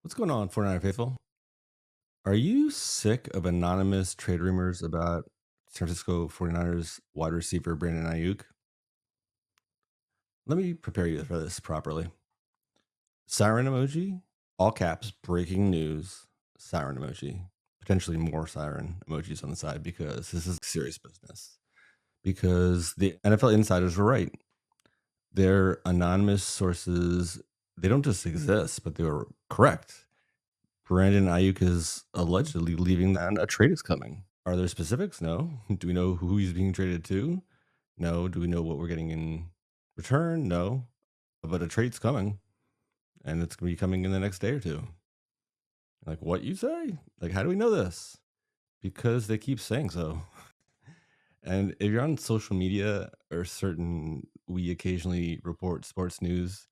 What's going on, 49er faithful? Are you sick of anonymous trade rumors about San Francisco 49ers wide receiver Brandon Aiyuk? Let me prepare you for this properly. Siren emoji, all caps, breaking news, siren emoji. Potentially more siren emojis on the side because this is serious business. Because the NFL insiders were right. Their anonymous sources, they don't just exist, but they were correct. Brandon Aiyuk is allegedly leaving and a trade is coming. Are there specifics? No. Do we know who he's being traded to? No. Do we know what we're getting in return? No. But a trade's coming, and it's going to be coming in the next day or two. Like, what you say? Like, how do we know this? Because they keep saying so. And if you're on social media or we occasionally report sports news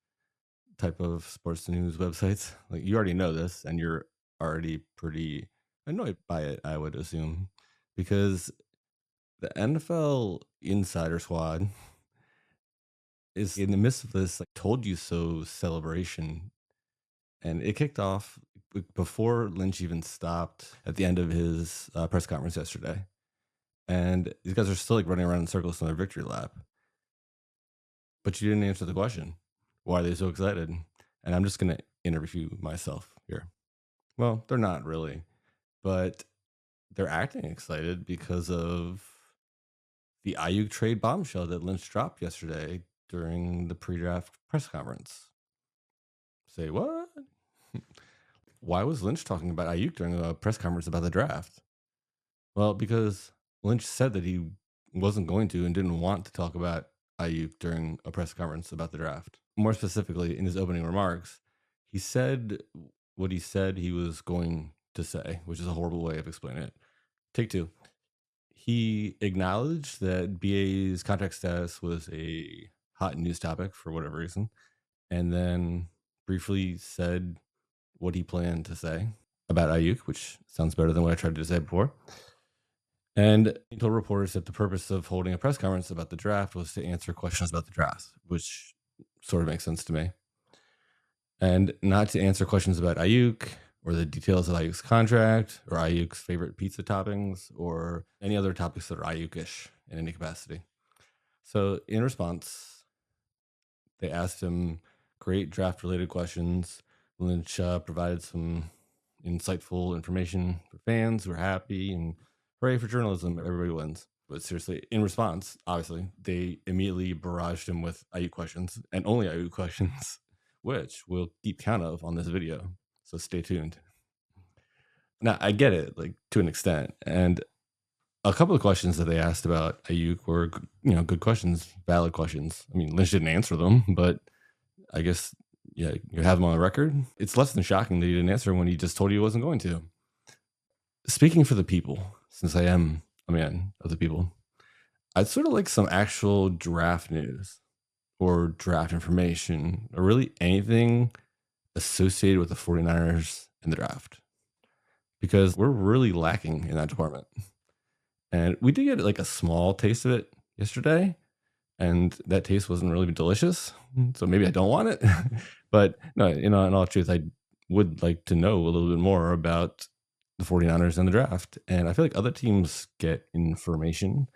type of sports news websites, like you already know this and you're already pretty annoyed by it, I would assume, because the NFL Insider Squad is in the midst of this like told you so celebration. And it kicked off before Lynch even stopped at the end of his press conference yesterday. And these guys are still like running around in circles on their victory lap. But you didn't answer the question. Why are they so excited? And I'm just going to interview myself here. Well, they're not really, but they're acting excited because of the Ayuk trade bombshell that Lynch dropped yesterday during the pre-draft press conference. Say what? Why was Lynch talking about Ayuk during a press conference about the draft? Well, because Lynch said that he wasn't going to and didn't want to talk about Ayuk during a press conference about the draft. More specifically, in his opening remarks, he said what he said he was going to say, which is a horrible way of explaining it. Take two. He acknowledged that BA's contract status was a hot news topic for whatever reason, and then briefly said what he planned to say about Ayuk, which sounds better than what I tried to say before. And he told reporters that the purpose of holding a press conference about the draft was to answer questions about the draft, which sort of makes sense to me. And not to answer questions about Ayuk or the details of Ayuk's contract or Ayuk's favorite pizza toppings or any other topics that are Ayuk-ish in any capacity. So in response, they asked him great draft-related questions. Lynch provided some insightful information for fans who are happy and hooray for journalism. Everybody wins. But seriously, in response, obviously, they immediately barraged him with Ayuk questions and only Ayuk questions, which we'll keep count of on this video. So stay tuned. Now, I get it, like to an extent. And a couple of questions that they asked about Ayuk were, good questions, valid questions. I mean, Lynch didn't answer them, but I guess, yeah, you have them on the record. It's less than shocking that he didn't answer when he just told you he wasn't going to. Speaking for the people, since I am a man of the people, I'd sort of like some actual draft news or draft information or really anything associated with the 49ers and the draft because we're really lacking in that department. And we did get like a small taste of it yesterday, and that taste wasn't really delicious. So maybe I don't want it. But no, in all truth, I would like to know a little bit more about the 49ers and the draft. And I feel like other teams get information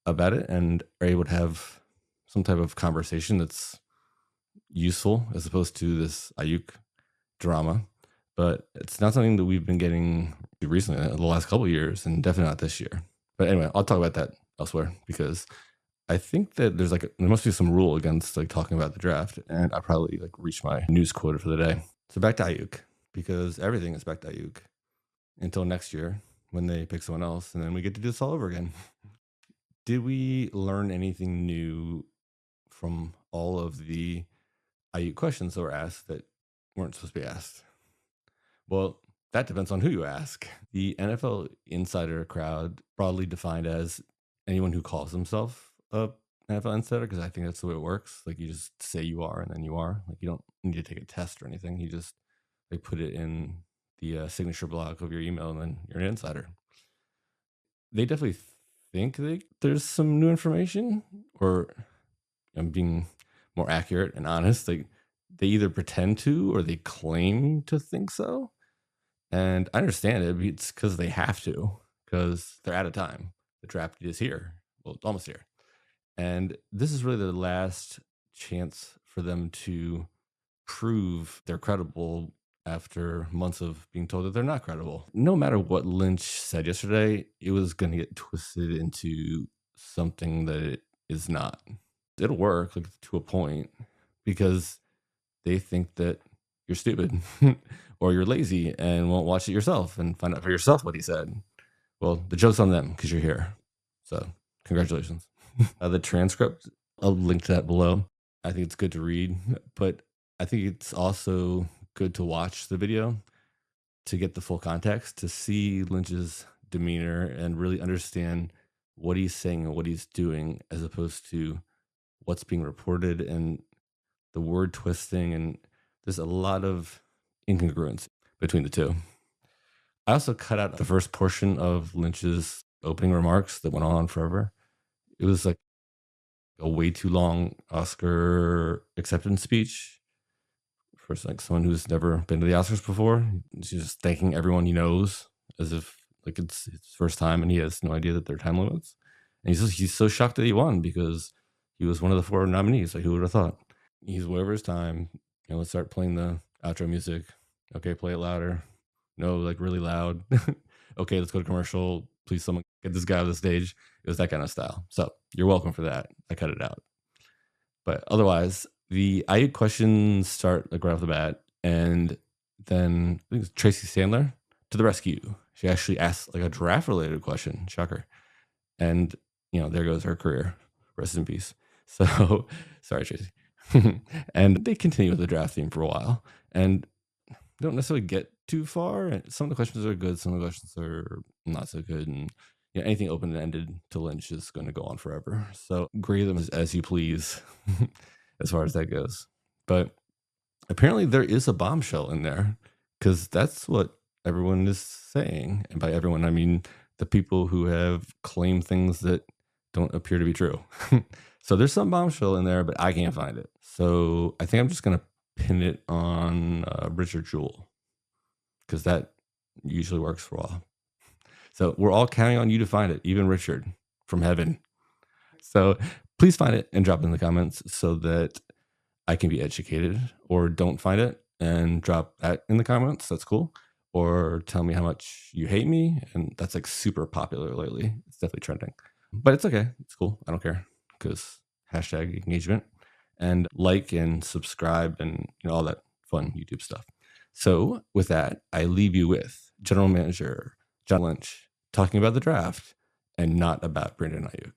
about it and are able to have some type of conversation that's useful as opposed to this Ayuk drama. But it's not something that we've been getting recently, the last couple of years, and definitely not this year. But anyway, I'll talk about that elsewhere because I think that there must be some rule against like talking about the draft, and I probably like reached my news quota for the day. So back to Ayuk because everything is back to Ayuk until next year when they pick someone else, and then we get to do this all over again. Did we learn anything new from all of the Ayuk questions that were asked that weren't supposed to be asked? Well, that depends on who you ask. The NFL insider crowd, broadly defined as anyone who calls himself a NFL insider, because I think that's the way it works. Like you just say you are, and then you are. Like you don't need to take a test or anything. You just put it in the signature block of your email, and then you're an insider. They definitely think there's some new information, or I'm being more accurate and honest. Like they either pretend to or they claim to think so. And I understand it. It's because they have to, because they're out of time. The draft is here. Well, it's almost here. And this is really the last chance for them to prove they're credible after months of being told that they're not credible. No matter what Lynch said yesterday, it was going to get twisted into something that it is not. It'll work, like, to a point, because they think that you're stupid or you're lazy and won't watch it yourself and find out for yourself what he said. Well, the joke's on them because you're here. So congratulations. The transcript, I'll link to that below. I think it's good to read, but I think it's also good to watch the video to get the full context, to see Lynch's demeanor and really understand what he's saying and what he's doing, as opposed to what's being reported and the word twisting. And there's a lot of incongruence between the two. I also cut out the first portion of Lynch's opening remarks that went on forever. It was like a way too long Oscar acceptance speech for like someone who's never been to the Oscars before. She's just thanking everyone he knows as if like it's his first time and he has no idea that there are time limits. And he's so shocked that he won because he was one of the 4 nominees. Like, who would have thought? He's way over his time. Let's start playing the outro music. Okay, play it louder. No, like really loud. Okay, let's go to commercial. Please, someone get this guy off the stage. It was that kind of style. So you're welcome for that. I cut it out. But otherwise, the Aiyuk questions start like right off the bat, and then I think it's Tracy Sandler to the rescue. She actually asked like a draft-related question. Shocker. And there goes her career. Rest in peace. So sorry, Tracy. And they continue with the draft theme for a while, and don't necessarily get too far. Some of the questions are good, some of the questions are not so good, and anything open-ended to Lynch is going to go on forever. So grade them as you please, as far as that goes. But apparently there is a bombshell in there, because that's what everyone is saying. And by everyone, I mean the people who have claimed things that don't appear to be true. So there's some bombshell in there, but I can't find it. So I think I'm just going to pin it on Richard Jewell, because that usually works for a while. So we're all counting on you to find it, even Richard from heaven. So please find it and drop it in the comments so that I can be educated, or don't find it and drop that in the comments. That's cool. Or tell me how much you hate me. And that's like super popular lately. It's definitely trending, but it's okay. It's cool. I don't care, because hashtag engagement, and like and subscribe and all that fun YouTube stuff. So with that, I leave you with General Manager John Lynch talking about the draft and not about Brandon Aiyuk.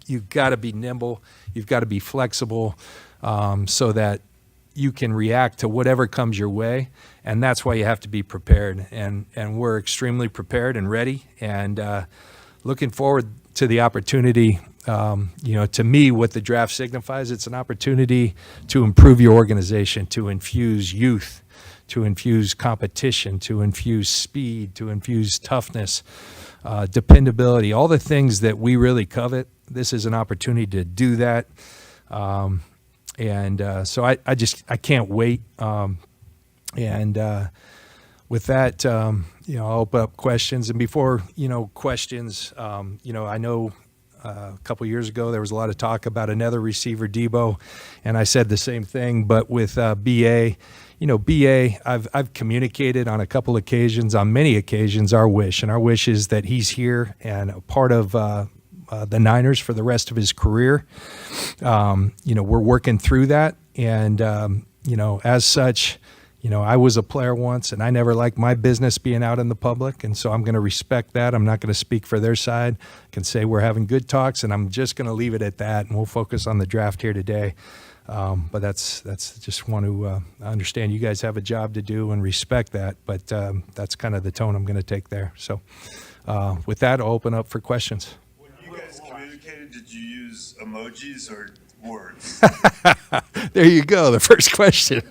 You've got to be nimble. You've got to be flexible, so that you can react to whatever comes your way. And that's why you have to be prepared. And we're extremely prepared and ready, and looking forward to the opportunity. To me, what the draft signifies, it's an opportunity to improve your organization, to infuse youth, to infuse competition, to infuse speed, to infuse toughness, dependability, all the things that we really covet. This is an opportunity to do that. So I can't wait. With that, I'll open up questions. And before, questions, I know a couple years ago there was a lot of talk about another receiver, Deebo, and I said the same thing. But with BA, I've communicated on a couple occasions, on many occasions, our wish. And our wish is that he's here and a part of the Niners for the rest of his career. We're working through that. And, as such, I was a player once, and I never liked my business being out in the public, and so I'm going to respect that. I'm not going to speak for their side. I can say we're having good talks, and I'm just going to leave it at that, and we'll focus on the draft here today. But that's just want to understand you guys have a job to do and respect that, but that's kind of the tone I'm going to take there. So with that, I'll open up for questions. When you guys communicated, did you use emojis or words? There you go. The first question.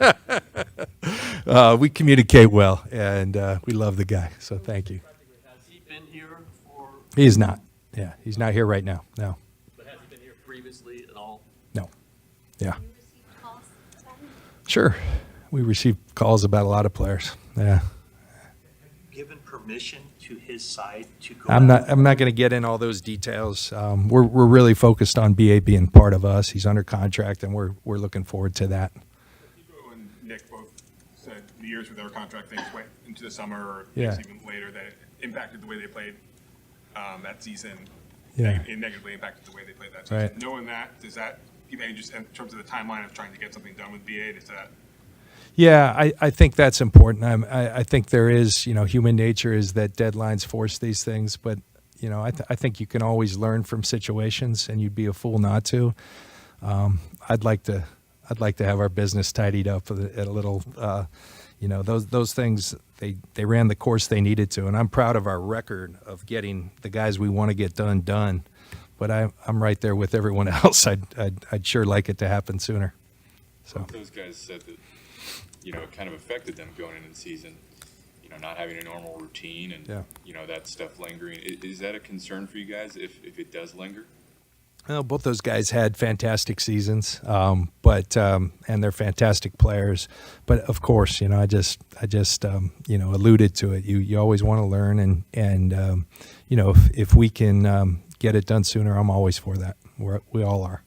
We communicate well, and we love the guy. So thank you. Has he been here for? He is not. Yeah, he's not here right now. No. But has he been here previously at all? No. Yeah. Sure. We receive calls about a lot of players. Yeah. given permission to his side to go I'm out? not going to get in all those details. We're really focused on BA being part of us. He's under contract, and we're looking forward to that. Deebo and Nick both said the years with their contract things went into the summer or Yeah. maybe even later that it impacted the way they played that season. Yeah. It negatively impacted the way they played that season. Right. Knowing that, does that give any, just in terms of the timeline of trying to get something done with BA, does that? Yeah, I think that's important. I think there is, human nature is that deadlines force these things, but I think you can always learn from situations, and you'd be a fool not to. I'd like to have our business tidied up at a little. Those things they ran the course they needed to, and I'm proud of our record of getting the guys we want to get done. But I'm right there with everyone else. I'd sure like it to happen sooner. So those guys said that it kind of affected them going into the season, not having a normal routine and that stuff lingering. Is that a concern for you guys if it does linger? Well, both those guys had fantastic seasons, but and they're fantastic players. But of course, I just alluded to it. You always want to learn, and if we can get it done sooner, I'm always for that. We all are.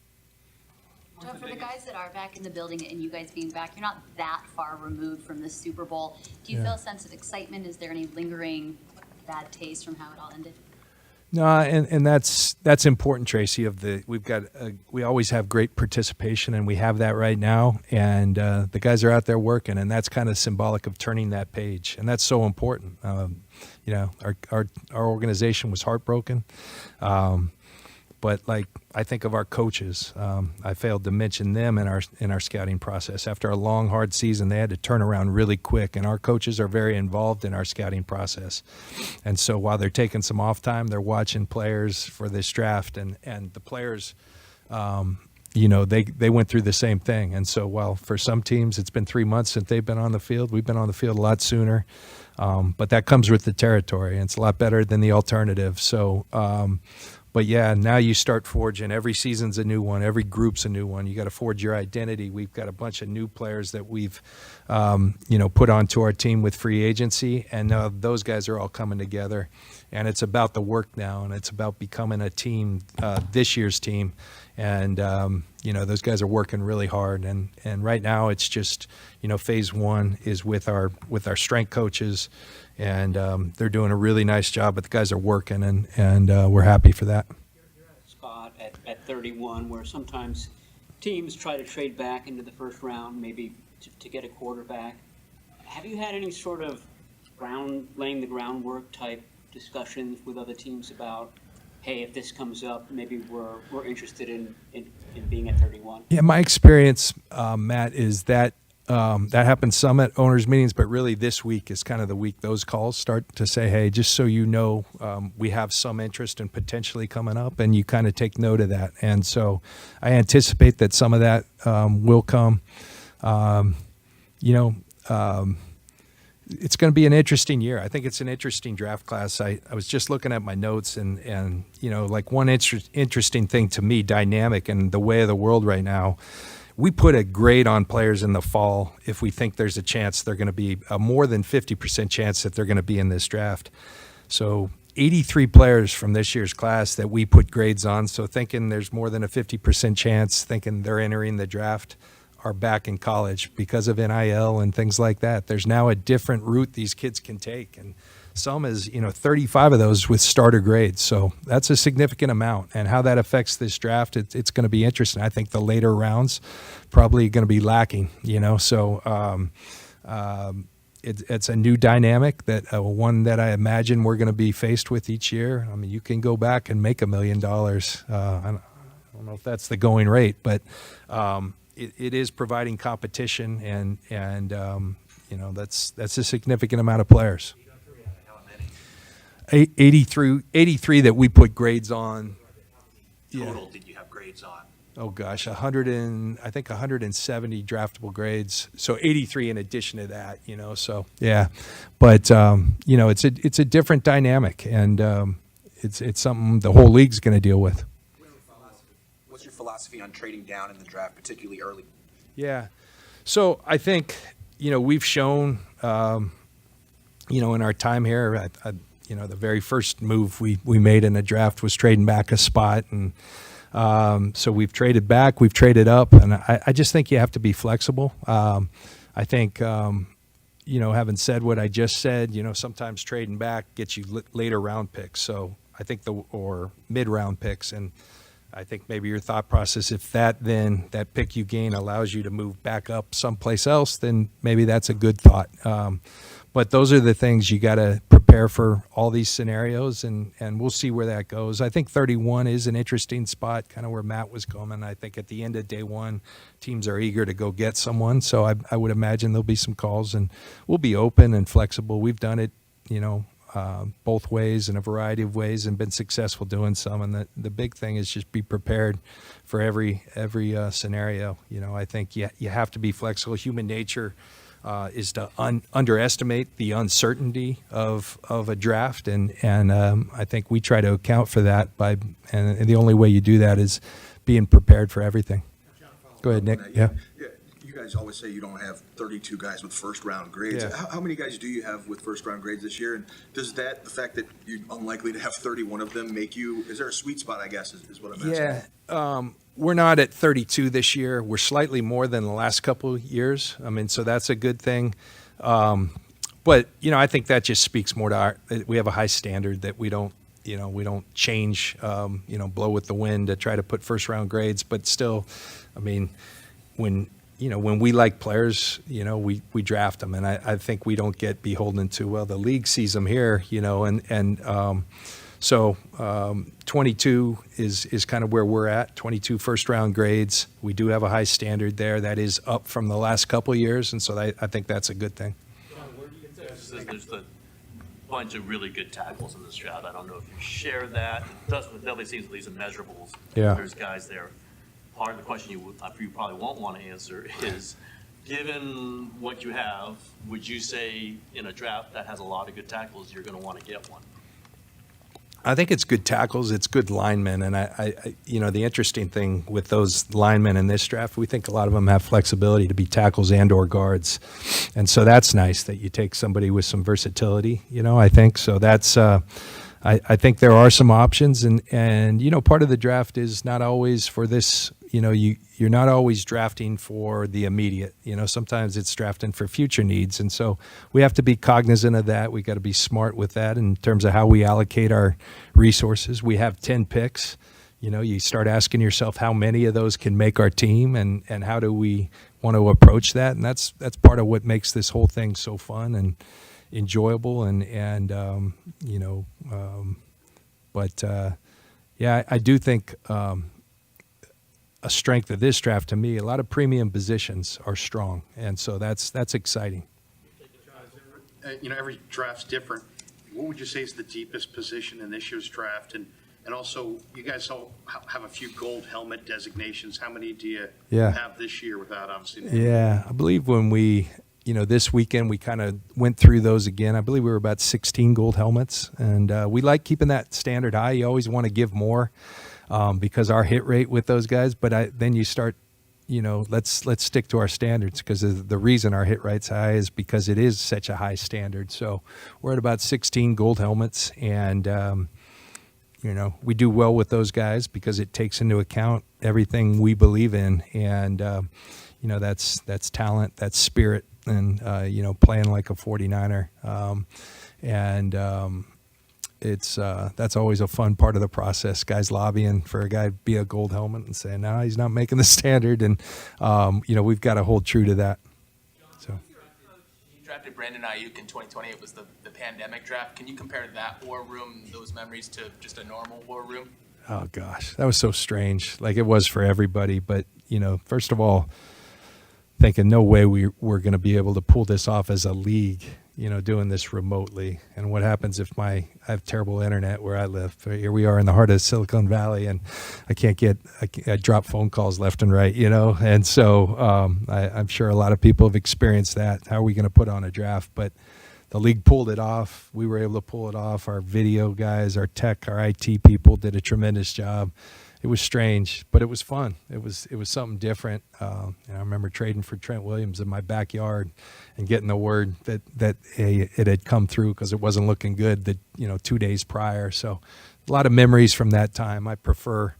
Joe, for the guys that are back in the building and you guys being back, you're not that far removed from the Super Bowl. Do you feel a sense of excitement? Is there any lingering bad taste from how it all ended? No, and that's important, Tracy. We always have great participation, and we have that right now. And the guys are out there working, and that's kind of symbolic of turning that page, and that's so important. Our organization was heartbroken. But I think of our coaches. I failed to mention them in our scouting process. After a long, hard season, they had to turn around really quick, and our coaches are very involved in our scouting process. And so while they're taking some off time, they're watching players for this draft, and the players, they went through the same thing. And so while for some teams it's been 3 months since they've been on the field, we've been on the field a lot sooner. But that comes with the territory, and it's a lot better than the alternative. So. But yeah, now you start forging. Every season's a new one. Every group's a new one. You got to forge your identity. We've got a bunch of new players that we've, put onto our team with free agency, and those guys are all coming together. And it's about the work now, and it's about becoming a team, this year's team. And those guys are working really hard. And right now, it's just phase one is with our strength coaches. And they're doing a really nice job, but the guys are working, and we're happy for that. You're at a spot at 31 where sometimes teams try to trade back into the first round, maybe to get a quarterback. Have you had any sort of laying the groundwork type discussions with other teams about, hey, if this comes up, maybe we're interested in being at 31? Yeah, my experience, Matt, is that that happens some at owners' meetings, but really this week is kind of the week those calls start to say, hey, just so you know, we have some interest in potentially coming up, and you kind of take note of that. And so I anticipate that some of that will come. It's going to be an interesting year. I think it's an interesting draft class. I was just looking at my notes, and one interesting thing to me, dynamic and the way of the world right now, we put a grade on players in the fall if we think there's a chance they're going to be a more than 50% chance that they're going to be in this draft. So 83 players from this year's class that we put grades on. So thinking there's more than a 50% chance, thinking they're entering the draft, are back in college because of NIL and things like that. There's now a different route these kids can take, and some is 35 of those with starter grades. So that's a significant amount, and how that affects this draft, it's going to be interesting. I think the later rounds probably going to be lacking. So it's a new dynamic that one that I imagine we're going to be faced with each year. I mean, you can go back and make $1 million. I don't know if that's the going rate, but it is providing competition, and that's a significant amount of players. 83 that we put grades on. Total did you have grades on? Oh gosh, 170 draftable grades. So 83 in addition to that, So yeah, but it's a different dynamic, and it's something the whole league's going to deal with. What's your philosophy on trading down in the draft, particularly early? Yeah. So I think, we've shown, in our time here, the very first move we made in the draft was trading back a spot. And so we've traded back, we've traded up. And I just think you have to be flexible. I think, having said what I just said, sometimes trading back gets you later round picks. So I think or mid round picks. And I think maybe your thought process, if that pick you gain allows you to move back up someplace else, then maybe that's a good thought. But those are the things you got to prepare for all these scenarios, and we'll see where that goes. I think 31 is an interesting spot, kind of where Matt was going. I think at the end of day one, teams are eager to go get someone. So I would imagine there'll be some calls, and we'll be open and flexible. We've done it, both ways in a variety of ways and been successful doing some. And the big thing is just be prepared for every scenario. I think you have to be flexible. Human nature is to underestimate the uncertainty of a draft, and I think we try to account for that and the only way you do that is being prepared for everything. Go ahead, Nick. Yeah. You guys always say you don't have 32 guys with first round grades. Yeah. How many guys do you have with first round grades this year? And does the fact that you're unlikely to have 31 of them is there a sweet spot, I guess, is what I'm asking? Yeah. We're not at 32 this year. We're slightly more than the last couple of years. so that's a good thing. But, I think that just speaks more to we have a high standard that we don't change, blow with the wind to try to put first round grades. But still, when we like players, we draft them. And I think we don't get beholden to, well, the league sees them here, so 22 is kind of where we're at, 22 first round grades. We do have a high standard there that is up from the last couple of years. And so I think that's a good thing. There's a bunch of really good tackles in this draft. I don't know if you share that. It definitely seems these are measurables. Yeah. There's guys there. Part of the question you probably won't want to answer is, given what you have, would you say in a draft that has a lot of good tackles, you're going to want to get one? I think it's good tackles. It's good linemen. And the interesting thing with those linemen in this draft, we think a lot of them have flexibility to be tackles and or guards. And so that's nice that you take somebody with some versatility, I think. So that's, I think there are some options, and part of the draft is not always for this, you're not always drafting for the immediate, sometimes it's drafting for future needs. And so we have to be cognizant of that. We got to be smart with that in terms of how we allocate our resources. We have 10 picks. You start asking yourself how many of those can make our team, and how do we want to approach that? And that's part of what makes this whole thing so fun and enjoyable, I do think a strength of this draft, to me, a lot of premium positions are strong, and so that's exciting. Every draft's different. What would you say is the deepest position in this year's draft? And also, you guys all have a few gold helmet designations. How many do you have this year without obviously? Yeah, I believe when we, this weekend we kind of went through those again. I believe we were about 16 gold helmets, and we like keeping that standard high. You always want to give more because our hit rate with those guys. But then you start, let's stick to our standards, because the reason our hit rate's high is because it is such a high standard. So we're at about 16 gold helmets, and we do well with those guys because it takes into account everything we believe in, and that's talent, that's spirit, and playing like a 49er, it's that's always a fun part of the process. Guys lobbying for a guy to be a gold helmet and saying, no, he's not making the standard, and we've got to hold true to that. So. You drafted Brandon Aiyuk in 2020. It was the pandemic draft. Can you compare that war room, those memories, to just a normal war room? Oh gosh, that was so strange. Like it was for everybody, but first of all, thinking no way we're going to be able to pull this off as a league, doing this remotely. And what happens if I have terrible internet where I live? Here we are in the heart of Silicon Valley, and I drop phone calls left and right, And so I'm sure a lot of people have experienced that. How are we going to put on a draft? But the league pulled it off. We were able to pull it off. Our video guys, our tech, our IT people did a tremendous job. was strange, but it was fun. It was something different. And I remember trading for Trent Williams in my backyard and getting the word that it had come through because it wasn't looking good 2 days prior. So a lot of memories from that time. I prefer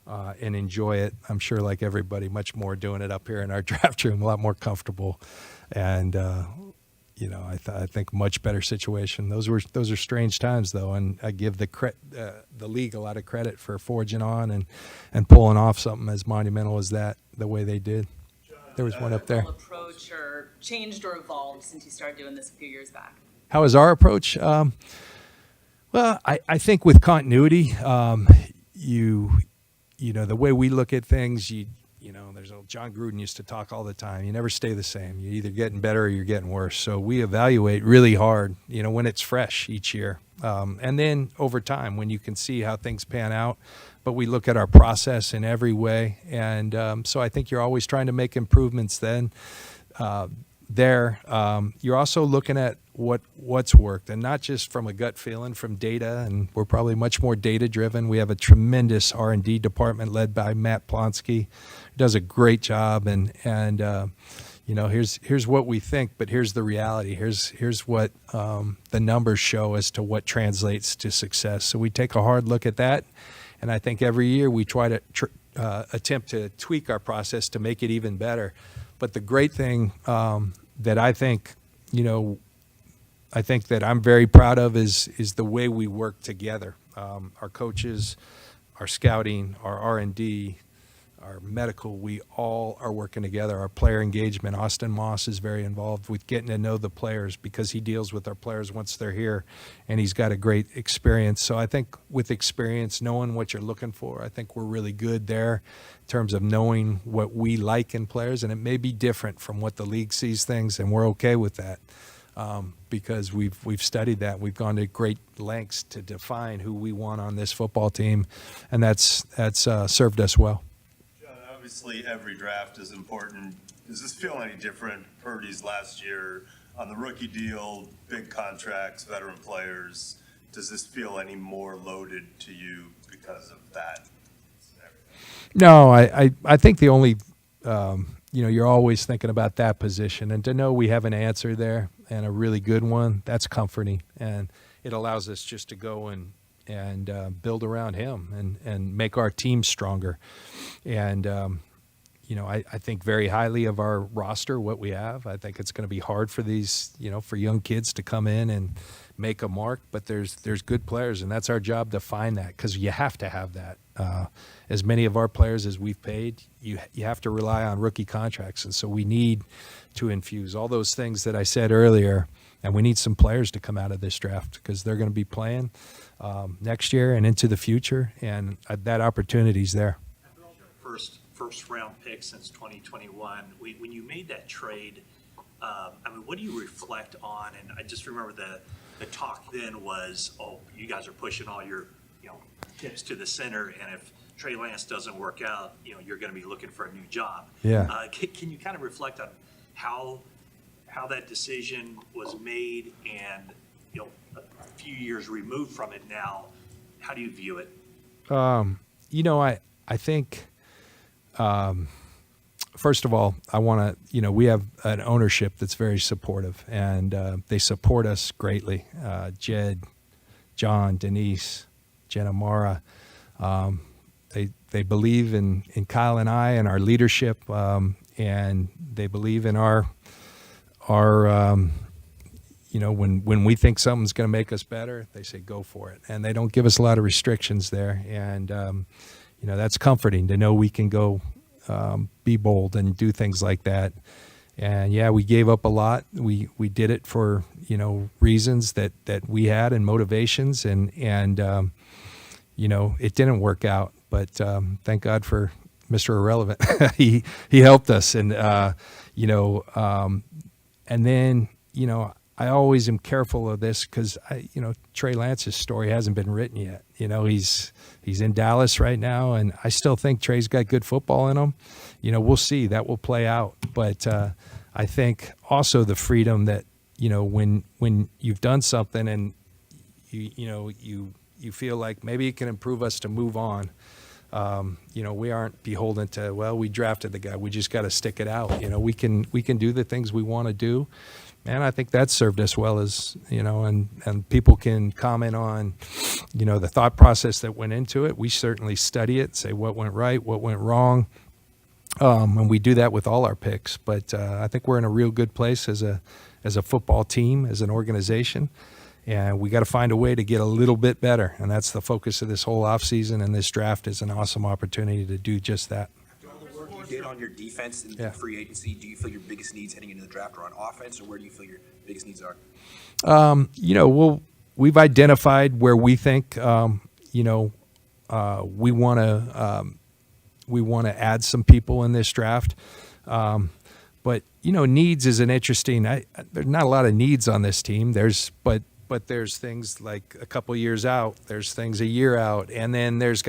and enjoy it. I'm sure, like everybody, much more doing it up here in our draft room, a lot more comfortable, and I think much better situation. Those are strange times though, and I give the league a lot of credit for forging on and pulling off something as monumental as that the way they did. There was one up there. Approach or changed or evolved since you started doing this a few years back? How is our approach? Well, I think with continuity, the way we look at things, there's John Gruden used to talk all the time. You never stay the same. You're either getting better or you're getting worse. So we evaluate really hard, when it's fresh each year. And then over time, when you can see how things pan out, but we look at our process in every way. And so I think you're always trying to make improvements then. You're also looking at what's worked, and not just from a gut feeling, from data, and we're probably much more data driven. We have a tremendous R&D department led by Matt Plonsky, who does a great job, and here's what we think, but here's the reality. Here's what the numbers show as to what translates to success. So we take a hard look at that, and I think every year we try to attempt to tweak our process to make it even better. But the great thing that I think that I'm very proud of is the way we work together. Our coaches, our scouting, our R&D, our medical, we all are working together. Our player engagement, Austin Moss is very involved with getting to know the players because he deals with our players once they're here, and he's got a great experience. So I think with experience, knowing what you're looking for, I think we're really good there in terms of knowing what we like in players, and it may be different from what the league sees things, and we're okay with that. Because we've studied that. We've gone to great lengths to define who we want on this football team, and that's served us well. John, obviously every draft is important. Does this feel any different? Purdy's last year on the rookie deal, big contracts, veteran players. Does this feel any more loaded to you because of that scenario? No, I think the only you're always thinking about that position, and to know we have an answer there and a really good one, that's comforting, and it allows us just to go and build around him and make our team stronger. And I think very highly of our roster, what we have. I think it's going to be hard for these for young kids to come in and make a mark, but there's good players, and that's our job to find that, because you have to have that. As many of our players as we've paid, you have to rely on rookie contracts, and so we need to infuse all those things that I said earlier, and we need some players to come out of this draft because they're going to be playing next year and into the future, and that opportunity's there. First round pick since 2021. When you made that trade, what do you reflect on? And I just remember the talk then was, you guys are pushing all your tips to the center, and if Trey Lance doesn't work out, you're going to be looking for a new job. Yeah. Can you kind of reflect on how that decision was made, and a few years removed from it now, how do you view it? I think. First of all, I want to, we have an ownership that's very supportive, and they support us greatly. Jed, John, Denise, Jenna Mara, they believe in Kyle and I and our leadership, and they believe in our when we think something's going to make us better, they say go for it, and they don't give us a lot of restrictions there, and that's comforting to know we can go be bold and do things like that. And yeah, we gave up a lot. We did it for reasons that we had and motivations, and it didn't work out. But thank God for Mr. Irrelevant. he helped us, and and then I always am careful of this because Trey Lance's story hasn't been written yet. He's in Dallas right now, and I still think Trey's got good football in him. We'll see. That will play out. But I think also the freedom that when you've done something and you feel like maybe it can improve us to move on. We aren't beholden to, well, we drafted the guy, we just got to stick it out. We can do the things we want to do. And I think that's served us well as, and people can comment on, the thought process that went into it. We certainly study it, say what went right, what went wrong. And we do that with all our picks. But I think we're in a real good place as a football team, as an organization. And we got to find a way to get a little bit better. And that's the focus of this whole offseason. And this draft is an awesome opportunity to do just that. You did on your defense in free agency, do you feel your biggest needs heading into the draft are on offense, or where do you feel your biggest needs are? We've identified where we think, we want to add some people in this draft. But needs is an interesting. There's not a lot of needs on this team. But there's things like a couple years out, there's things a year out, and then there's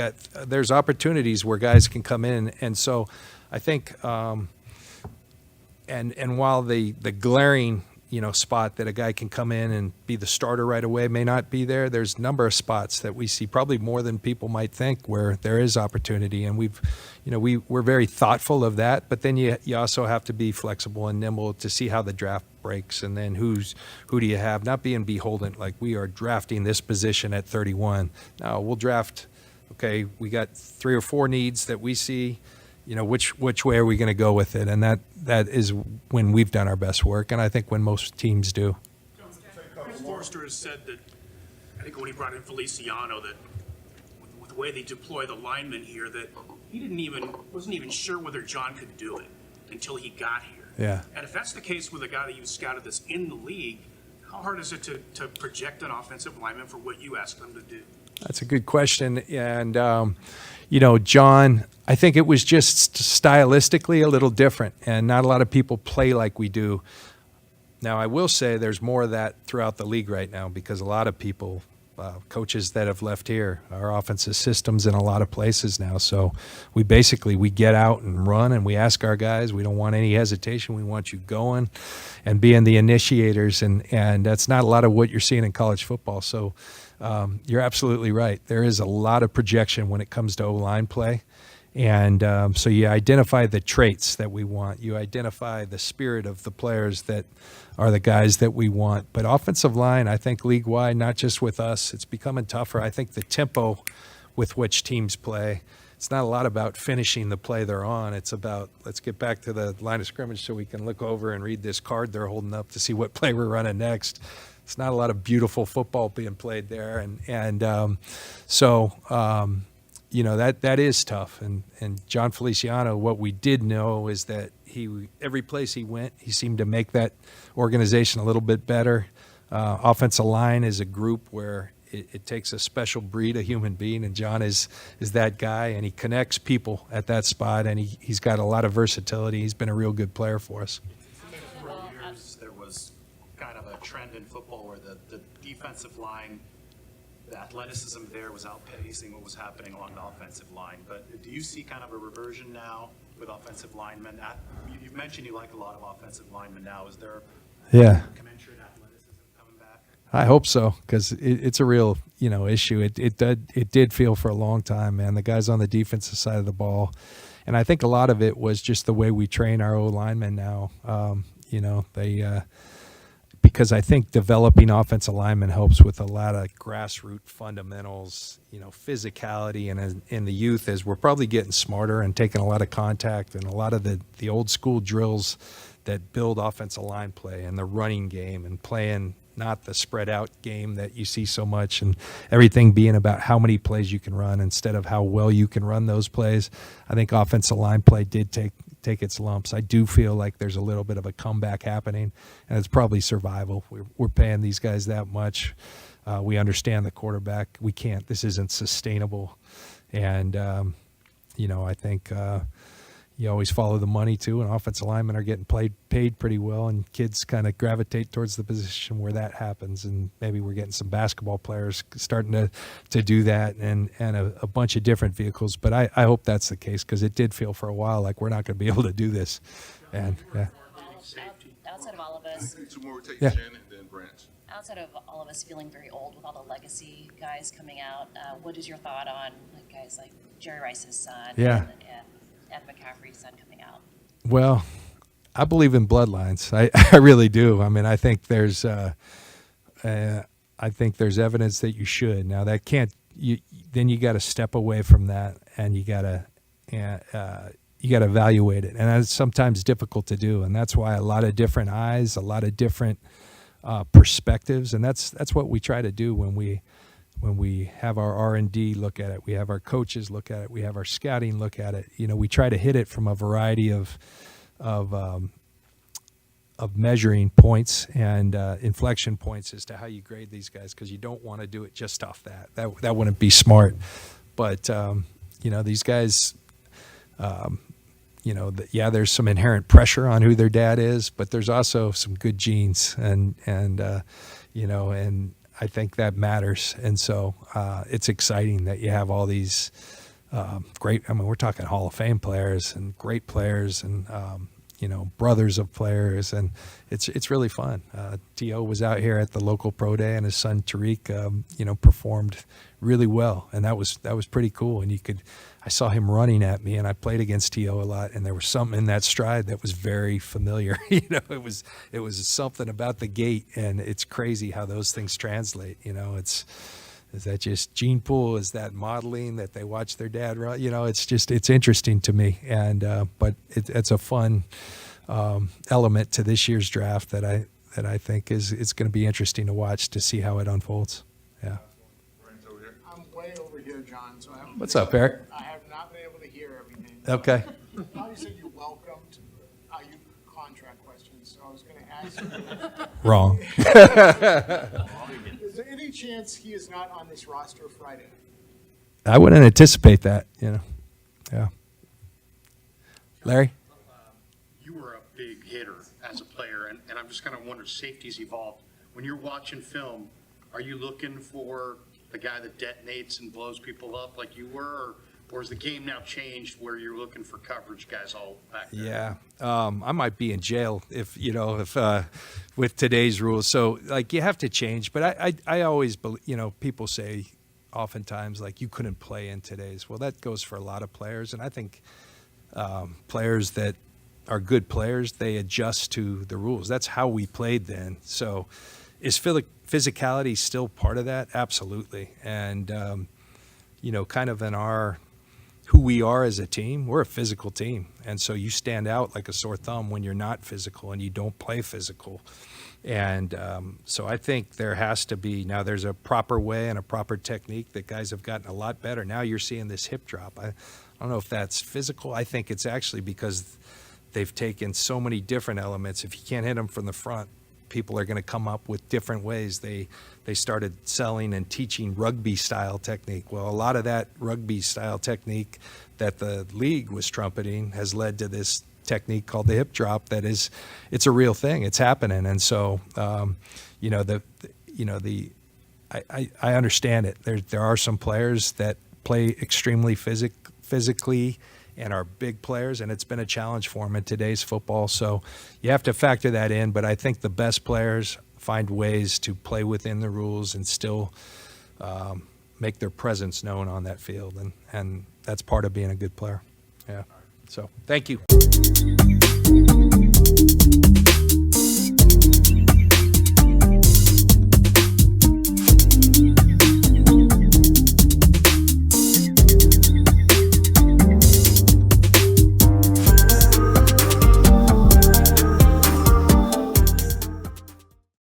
opportunities where guys can come in. And so I think, and while the glaring, spot that a guy can come in and be the starter right away may not be there, there's a number of spots that we see, probably more than people might think, where there is opportunity. And we're very thoughtful of that, but then you also have to be flexible and nimble to see how the draft breaks, and then who do you have, not being beholden, like we are drafting this position at 31. No, we'll draft, okay, we got 3 or 4 needs that we see, which way are we going to go with it? And that is when we've done our best work, and I think when most teams do. Forrester has said that, I think when he brought in Feliciano, that with the way they deploy the linemen here, that he wasn't even sure whether John could do it until he got here. Yeah. And if that's the case with a guy that you scouted that's in the league, how hard is it to project an offensive lineman for what you ask them to do? That's a good question. And, John, I think it was just stylistically a little different, and not a lot of people play like we do. Now, I will say there's more of that throughout the league right now, because a lot of people, coaches that have left here, our offensive systems in a lot of places now. So we get out and run, and we ask our guys, we don't want any hesitation. We want you going and being the initiators. And that's not a lot of what you're seeing in college football. So you're absolutely right. There is a lot of projection when it comes to O-line play. And so you identify the traits that we want. You identify the spirit of the players that are the guys that we want. But offensive line, I think league-wide, not just with us, it's becoming tougher. I think the tempo with which teams play, it's not a lot about finishing the play they're on. It's about, let's get back to the line of scrimmage so we can look over and read this card they're holding up to see what play we're running next. It's not a lot of beautiful football being played there. That is tough. And John Feliciano, what we did know is that every place he went, he seemed to make that organization a little bit better. Offensive line is a group where it takes a special breed of human being, and John is that guy, and he connects people at that spot, and he's got a lot of versatility. He's been a real good player for us. For years, there was kind of a trend in football where the defensive line, the athleticism there was outpacing what was happening along the offensive line. But do you see kind of a reversion now with offensive linemen? You've mentioned you like a lot of offensive linemen now. Is there commensurate athleticism coming back? I hope so, because it's a real issue. It did feel for a long time, man. The guys on the defensive side of the ball, and I think a lot of it was just the way we train our O linemen now. Because I think developing offensive linemen helps with a lot of grassroots fundamentals, physicality, and in the youth, as we're probably getting smarter and taking a lot of contact and a lot of the old school drills that build offensive line play and the running game and playing not the spread out game that you see so much, and everything being about how many plays you can run instead of how well you can run those plays. I think offensive line play did take its lumps. I do feel like there's a little bit of a comeback happening, and it's probably survival. We're paying these guys that much. We understand the quarterback. We can't. This isn't sustainable. And, I think you always follow the money, too, and offensive linemen are getting paid pretty well, and kids kind of gravitate towards the position where that happens. And maybe we're getting some basketball players starting to do that, and a bunch of different vehicles. But I hope that's the case, because it did feel for a while like we're not going to be able to do this. And Outside of all of us. Two more, we'll take Yeah. Jen and then Branch. outside of all of us feeling very old with all the legacy guys coming out, what is your thought on like guys like Jerry Rice's son and Ed McCaffrey's son coming out? Well, I believe in bloodlines. I really do. I mean, I think there's evidence that you should. Now that can't. Then you got to step away from that, and you got to evaluate it, and that's sometimes difficult to do. And that's why a lot of different eyes, a lot of different perspectives, and that's what we try to do when we have our R&D look at it. We have our coaches look at it. We have our scouting look at it. You know, we try to hit it from a variety of measuring points and inflection points as to how you grade these guys, because you don't want to do it just off that. That wouldn't be smart. But you know, these guys, you know, there's some inherent pressure on who their dad is, but there's also some good genes, and you know, and I think that matters. And so it's exciting that you have all these great. I mean, we're talking Hall of Fame players and great players, and you know, brothers of players, and it's really fun. T.O. was out here at the local pro day, and his son Tariq, you know, performed really well, and that was pretty cool. And I saw him running at me, and I played against T.O. a lot, and there was something in that stride that was very familiar. You know, it was something about the gait, and it's crazy how those things translate. You know, is that just gene pool? Is that modeling that they watch their dad run? You know, it's interesting to me, and but it's a fun element to this year's draft that I think is going to be interesting to watch, to see how it unfolds. Yeah. I'm way over here, John. So What's up, Eric? I have not been able to hear everything. Okay. Obviously, you welcomed Aiyuk contract questions, so I was going to ask you. Wrong. Is there any chance he is not on this roster Friday? I wouldn't anticipate that, you know. Yeah. Larry? You were a big hitter as a player, and I'm just kind of wondering, safety's evolved. When you're watching film, are you looking for the guy that detonates and blows people up like you were, or has the game now changed where you're looking for coverage guys all back there? Yeah. I might be in jail if with today's rules. So, like, you have to change. But I always believe, you know, people say oftentimes, like, you couldn't play in today's. Well, that goes for a lot of players. And I think players that are good players, they adjust to the rules. That's how we played then. So is physicality still part of that? Absolutely. And, you know, kind of in who we are as a team, we're a physical team. And so you stand out like a sore thumb when you're not physical and you don't play physical. And so I think there has to be, now there's a proper way and a proper technique that guys have gotten a lot better. Now you're seeing this hip drop. I don't know if that's physical. I think it's actually because they've taken so many different elements. If you can't hit them from the front, people are going to come up with different ways. They started selling and teaching rugby-style technique. Well, a lot of that rugby-style technique that the league was trumpeting has led to this technique called the hip drop. It's a real thing. It's happening. And so, you know, I understand it. There are some players that play extremely physically and are big players, and it's been a challenge for them in today's football. So you have to factor that in, but I think the best players find ways to play within the rules and still make their presence known on that field, and that's part of being a good player. Yeah. So thank you.